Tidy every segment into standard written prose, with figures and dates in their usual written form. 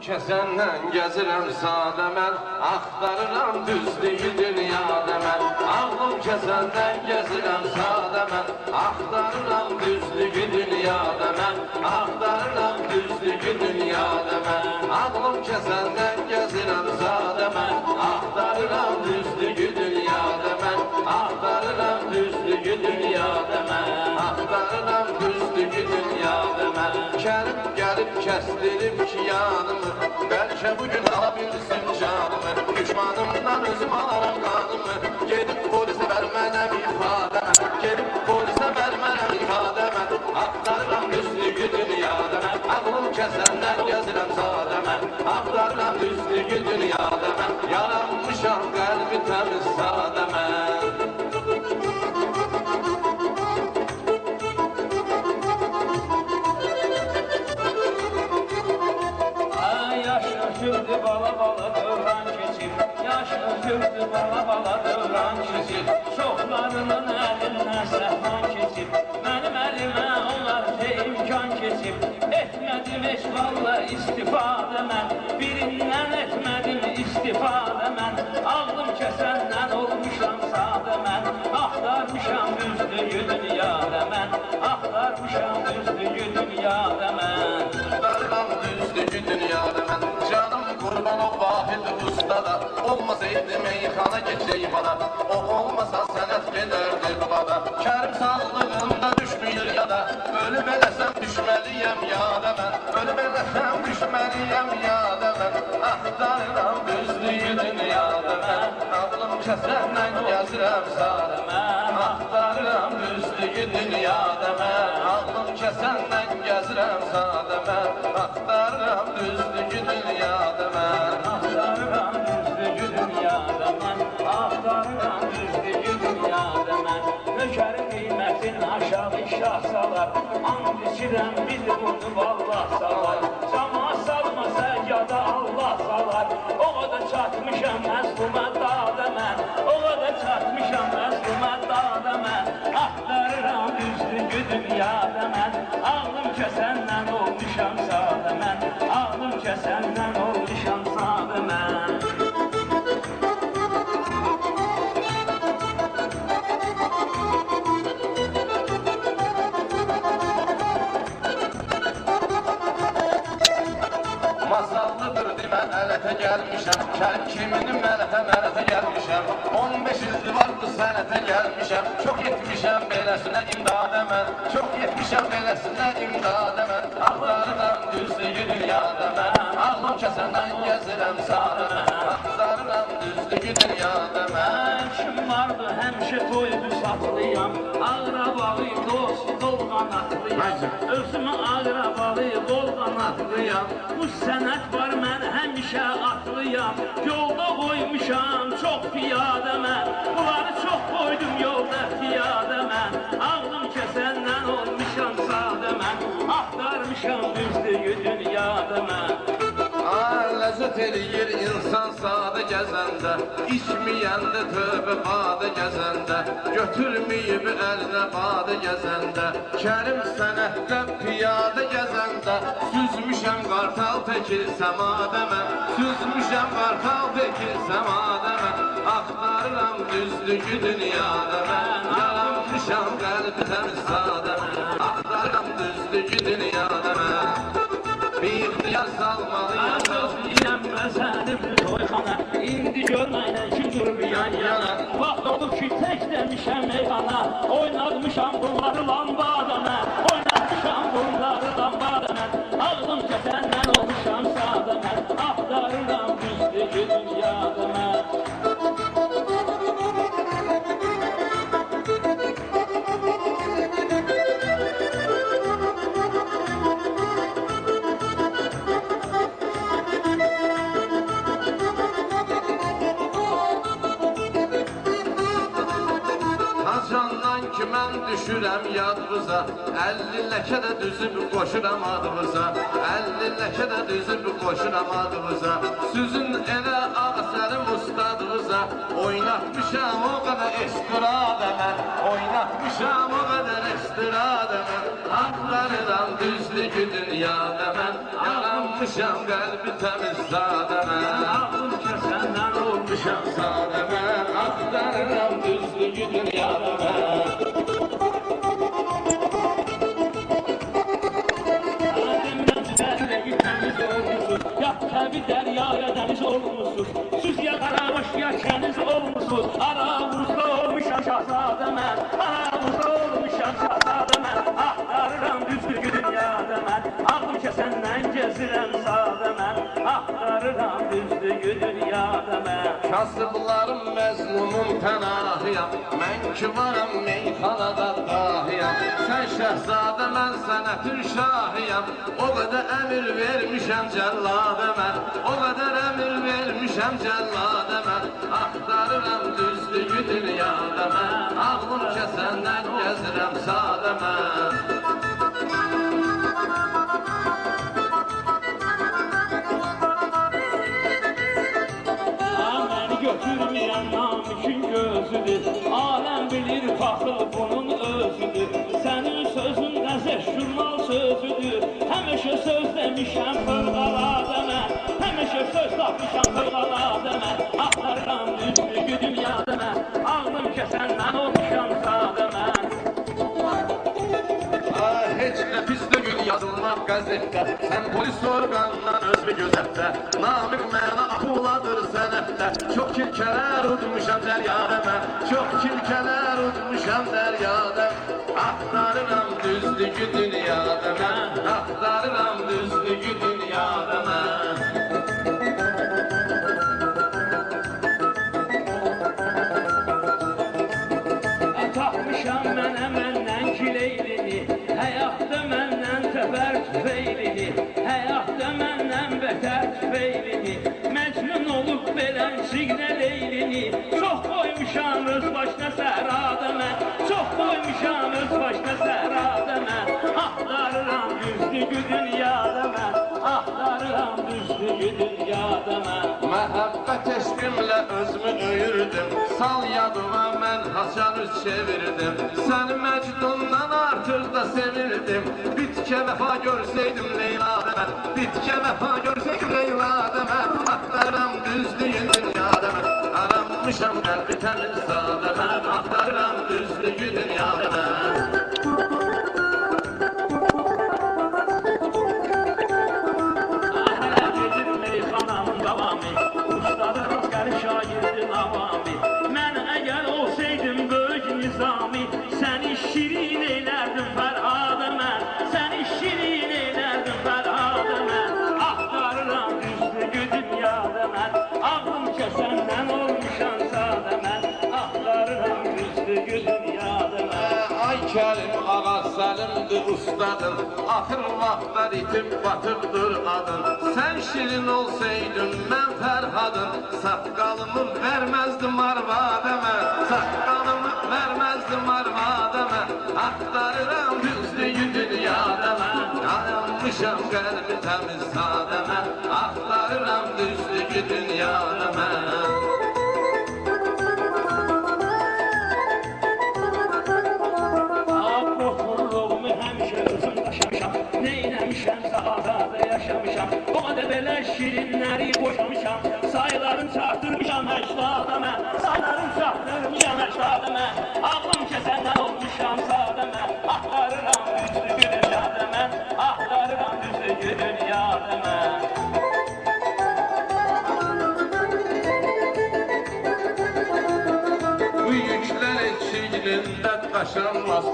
Kəsəndən gəzirəm sadə mən, axtarıram düzlüyü dünyada mən. Ağlım kəsəndən gəzirəm sadə mən, axtarıram düzlüyü dünyada mən. Axtarıram düzlüyü dünyada mən. Ağlım kəsəndən gəzirəm sadə mən, axtarıram düzlüyü dünyada mən. Axtarıram düzlüyü dünyada mən. Axtarıram düzlüyü dünyada mən. Kərim gəlib kəsdirib ki yanımı, bəlkə bugün ala bilsin canımı. Düşmanımdan özüm alaram qanımı, gedib polisə vermənəm ifadəmə. Gedib polisə vermənəm ifadəmə. Axtarıram düzlüyü dünyada mən, ağlım kəsəndən gəzirəm sadə mən. Axtarıram düzlüyü dünyada mən, yaranmışam qəlbi təmiz sadə mən. Sürdü bala bala dövran keçir, yaşlı sürdü bala bala dövran keçir. Çoxlarının əlinə səhman keçir, mənim əlimə onlar imkan keçir. Etmədim heç valla istifadə mən, birindən etmədim istifadə mən. Ağlım kəsəndən olmuşam sadə mən, axtarmışam düzlüyü dünyada mən. Axtarmışam düzlüyü dünyada mən. Axtarıram düzlüyü dünyada mən. Qurban o vahid ustada, olmasaydı meyxana geçey bana. O olmasa sənət gedərdi bana. Kərim sağlığında düşmür yada, ölüb eləsəm düşməliyəm yada mən. Ölüb eləsəm düşməliyəm yada mən. Axtarıram düzlüyü dünyada mən, ağlım kəsəndən gəzirəm sadə mən. Axtarıram düzlüyü dünyada mən, ağlım kəsəndən gəzirəm sadə mən. Axtarıram düzlüyü dünyada mən. Axtarıram düzlüyü dünyada mən, axtarıram düzlüyü dünyada mən. Nökərin qiymətin aşağı şah salar, and içirəm bil bunu vallah salar. Cama salmasa yada Allah salar, o qədər çatmışam məzluma dada mən. O qədər çatmışam məzluma dada mən. Axtarıram düzlüyü dünyada mən, ağlım kəsəndən olmuşam sadə mən. Ağlım kəsəndən olmuşam sadə mən. Masallıdır demə ələtə gəlmişəm, Kərim kiminin mələtə gəlmişəm. 15 ildir vardı sənətə gəlmişəm, çox yetmişəm beləsinə imdadə mən. Çox yetmişəm beləsinə imdadə mən. Axtarıram düzlüyü dünyada mən, ağlım kəsəndən gəzirəm sadə mən. Axtarıram düzlüyü dünyada mən. Kim vardı həmişə toydu saxlayam, ağrabalı dost dolğanatlıyam. Özümü ağrabalı dolğanatlıyam. Bu sənət var mən həmişə atlıyam. Yolda qoymuşam çox piyadə mən, bunları çox qoydum yolda piyadə mən. Ağlım kəsəndən olmuşam sadə mən, axtarmışam düzlüyü dünyada mən. Ləzzət eləyir insan sadə gəzəndə, içməyəndə tövbə badə gəzəndə, götürməyib əlinə badə gəzəndə. Kərim sənətdə piyadə gəzəndə, süzmüşəm qartal təkir səmadə mən. Süzmüşəm qartal təkir səmadə mən. Axtarıram düzlüyü dünyada mən, yaranmışam qəlbi təmiz sadə mən. Axtarıram düzlüyü dünyada mən, bir ixtiyar salmalıyam. Özləyəm məzəlim toyxana, indi görməklə kim durub yan yana. Vaxt olub ki tək demişəm meyxana, oynatmışam bunları lambada mən. Oynatmışam bunları lambada mən. Ağlım kəsəndən olmuşam sadə mən, axtarıram düzlüyü dünyada mən. Hacandan ki mən düşürəm yadınıza, 50 ləkə də düzüb qoşuram adınıza. 50 ləkə də düzüb qoşuram adınıza. Süzün elə ağsərim ustadınıza, oynatmışam o qədər estradə mən. Oynatmışam o qədər estradə mən. Axtarıram düzlüyü dünyada mən, yaranmışam Yaranmışam qəlbi təmiz sadə mən. Ağlım kəsəndən olmuşam Sadə mən, axtarıram düzlüyü dünyada mən. Ya tabi deryaya deniz olmuşsun. Siz ya karabaş ya keniz olmuşsun. Aramızda olmuşam şahzade mən. Aramızda olmuşam şahzade mən. Axtarıram düzlüyü dünyada mən. Ağlım kəsəndən gezirəm sadə mən. Axtarıram düzlüyü dünyada mən. Kasıblarım məzlumum pənahıyam. Mən ki varam meyxanada dahiyam. Sən şəhzadə mən sənətin şahıyam. O qədər əmir vermişəm cəlladə mən. O qədər əmir vermişəm cəlladə mən. Axtarıram düzlüyü dünyada mən. Ağlım kəsəndən gəzirəm sadə mən. Götürmeyen namişin gözüdür. Alem bilir faxıl bunun özüdür. Senin sözün qəzəş jurnal sözüdür. Həmişə söz demişəm fırqalada mən. Həmişə söz tapmışam fırqalada mən. Axtarıram düzlüyü dünyada mən. Ağlım kəsəndən olmuşam sadə mən. Heç nə pis deyil yazılmaq qəzetdə. Sən polis orqandan özünü gözətdə. Namiq mənə apuladır sənətdə. Çox kilkələr udmuşam dəryada mən. Çox kilkələr udmuşam dəryada. Axtarıram düzlüyü dünyada mən. Axtarıram düzlüyü dünyada mən. Tapmışam mənə məndən kileylini. Həyatda məndən təbər tüfeylini. Həyatda məndən bətər tüfeylini. Məcnun olub belən siqnə leylini. Çox qoymuşam öz başına səhrada mən. Çox qoymuşam öz başına səhrada mən. Axtarıram düzlüyü dünyada mən. Axtarıram düzlüyü dünyada mən. Məhəbbət eşqimlə özümü öyürdüm. Sal yadıma mən haçan üz çevirdim. Səni Məcnundan artıq da sevirdim. Bitkə vəfa görsəydim Leyla'da mən. Bitkə vəfa görsəydim Leyla'da mən. Axtarıram düzlüyü dünyada mən. Aranmışam qəlbi təmiz sadə mən. Axtarıram düzlüyü dünyada mən. Mən əgər olsaydım böyük nizami, səni şirin eylərdim fərhadə mən. Səni şirin eylərdim fərhadə mən. Axtarıram düzlüyü dünyada mən. Ağlım kəsəndən olmuşam sadə mən. Axtarıram düzlüyü dünyada mən. Ay Kərim ağa Səlimdir ustadın. Axır vaxtlar itib batıbdır adın. Sən şirin olsaydın mən Fərhadın. Saqqalımı verməzdim arvadə mən. Saqqalımı verməzdim arvadə mən. Axtarıram düzlüyü dünyada mən. Dayanmışam qəlbi təmiz sadə mən. Axtarıram düzlüyü dünyada mən. O qədər belə şirinləri boşamışam. Sayılarım çarptırmışam əcdada mən. Sayılarım çarptırmışam əcdada mən. Ağlım kəsəndən olmuşam sadə mən. Axtarıram düzlüyü dünyada mən. Axtarıram düzlüyü dünyada mən. Bu yüklər çiynində daşanmaz.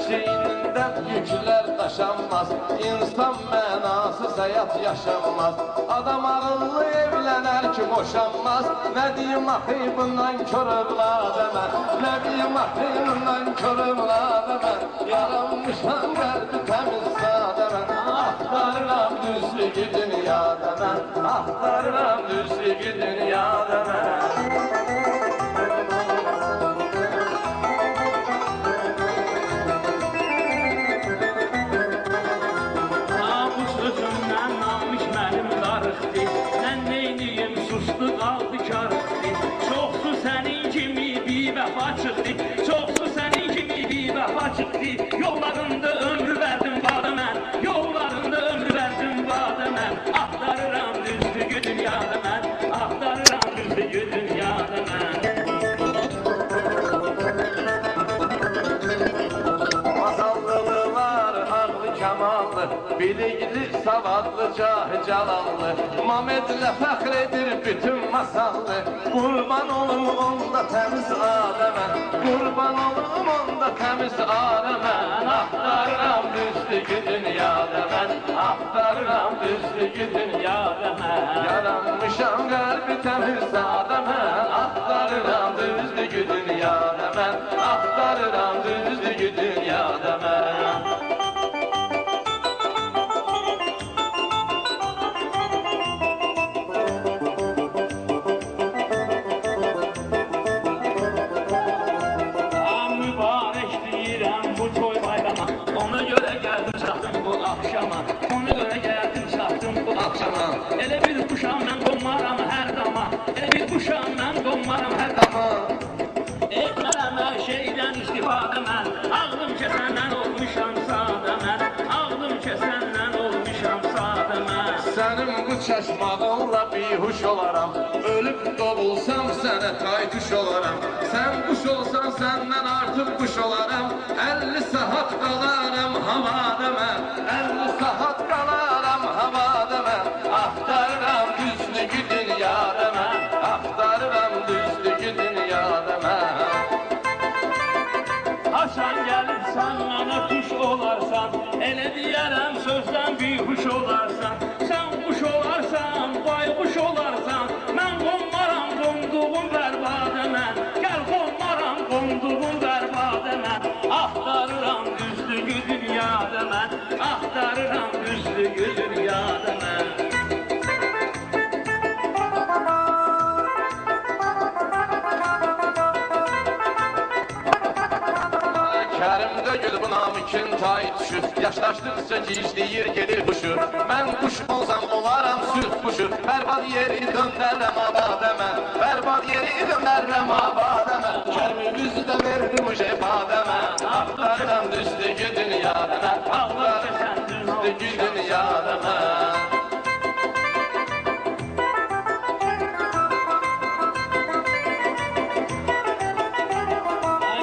Çiynində yüklər daşanmaz. İnsan mənasız həyat yaşanmaz. Adam ağıllı evlənər ki boşanmaz. Nə deyim axı bundan kör övladə mən. Nə deyim axı bundan kör övladə mən. Yaranmışam qəlbi təmiz sadə mən. Axtarıram düzlüyü dünyada mən. Axtarıram düzlüyü dünyada mən. Çoxsu sənin kimi bir vəfa çıxdı. Yollarında ömrü verdim badə mən. Yollarında ömrü verdim badə mən. zavallı, bilikli, savadlı, cahil, calallı. Mamedlə fəxr edir bütün masallı. Qurban olum onda təmiz aləmə, qurban olum onda təmiz aləmə. Axtarıram düzlüyü dünyada mən, axtarıram düzlüyü dünyada mən. Yaranmışam qəlbi təmiz adəmə, axtarıram düzlüyü dünyada mən, axtarıram düzlüyü dünyada mən. Mübarək deyirəm bu toy bayrama, ona görə gəldim çatdım bu axşama, ona görə gəldim çatdım bu axşama. Elə bir quşam mən qonmaram hər dama, elə bir quşam mən qonmaram hər dama. Etmərəm hər şeydən istifadə mən, ağlım kəsəndən olmuşam sadə mən, ağlım kəsəndən olmuşam sadə mən. Sənin bu çaşmağınla bihuş olaram, ölüb doğulsam sənə taytuş olaram. Sən quş olsan səndən artıq quş olaram, 50 saat qalaram havada mən, 50 saat qalaram havada mən. Axtarıram düzlüyü dünyada mən, axtarıram düzlüyü dünyada mən. Hasan gəlirsən mənə tuş olarsan, elə deyərəm sözdən bihuş olarsan. Sən quş olarsan, bayquş olarsan, mən qonmaram qonduğum bərbadə mən. Gəl qonmaram qonduğum bərbadə mən. Axtarıram düzlüyü dünyada mən, axtarıram düzlüyü dünyada mən. Kərim dögül bu namikin tay düşür, yaşlaşdıqca gizləyir gedir quşu. Mən quş olsam olaram süt quşu, bərbad yeri döndərəm abadə mən, bərbad yeri döndərəm abadə mən. Kərmimizi də verdim o şefadə mən, axtarıram düzlüyü dünyada mən, axtarıram düzlüyü dünyada mən.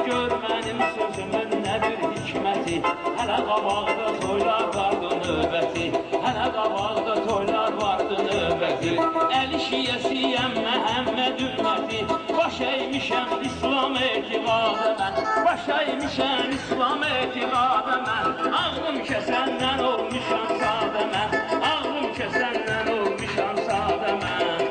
Gör mənim sözümün nədir hikməti, hələ qabaqda toylar vardı növbəti, hələ qabaqda toylar vardı növbəti. Əli şiyəsiyəm Məhəmməd ümməti, baş əymişəm İslam etiqadə mən, baş əymişəm İslam etiqadə mən. Ağlım kəsəndən olmuşam sadə mən, ağlım kəsəndən olmuşam sadə mən.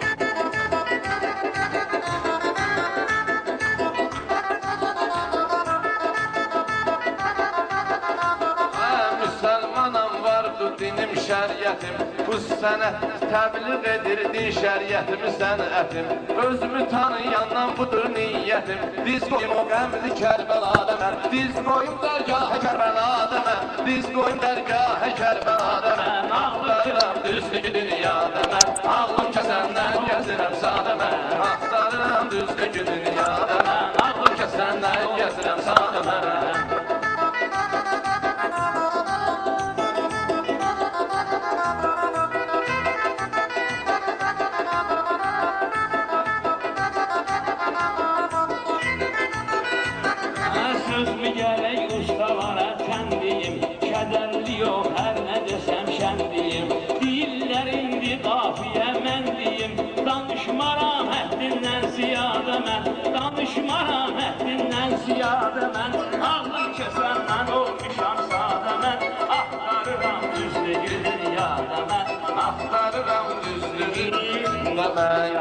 Müsəlmanam vardı dinim şəriətim, bu sənət təbliğ edirdi şəriətimi sənətim. Özümü tanıyandan budur niyyətim, diz qoyum o qəmli Kərbəlada mən, diz qoyum dərgahə Kərbəlada mən, diz qoyum dərgahə Kərbəlada mən. Axtarıram düzlüyü dünyada mən, ağlım kəsəndən gəzirəm sadə mən, axtarıram düzlüyü dünyada mən, ağlım kəsəndən gəzirəm sadə mən. Sözmü gərək ustalara kəndiyim, kədərli yox hər nə desəm şəndiyim. Deyirlər indi qafiyə mən deyim, danışmaram həddindən ziyadə mən, danışmaram həddindən ziyadə mən. Ağlım kəsəndən olmuşam sadə mən, axtarıram düzlüyü dünyada mən, Axtarıram düzlüyü dünyada mən.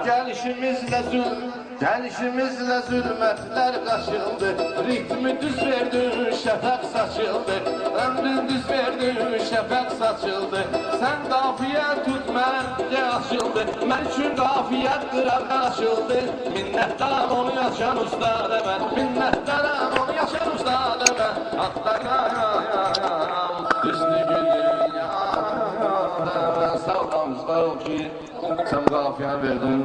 Gəlişimizlə zülmətlər qaşıldı, ritmi düz verdi, şəfəq saçıldı, ömrün düz verdi, şəfəq saçıldı. Sən qafiyə tut, məncə açıldı, mən üçün qafiyə qırağa açıldı. Minnətdaram onu yaşan ustadə mən, minnətdaram onu yaşan ustadə mən. Axtarıram düzlüyü dünyada mən. Sağ ol, sağ ol ki, sən qafiyə verdin.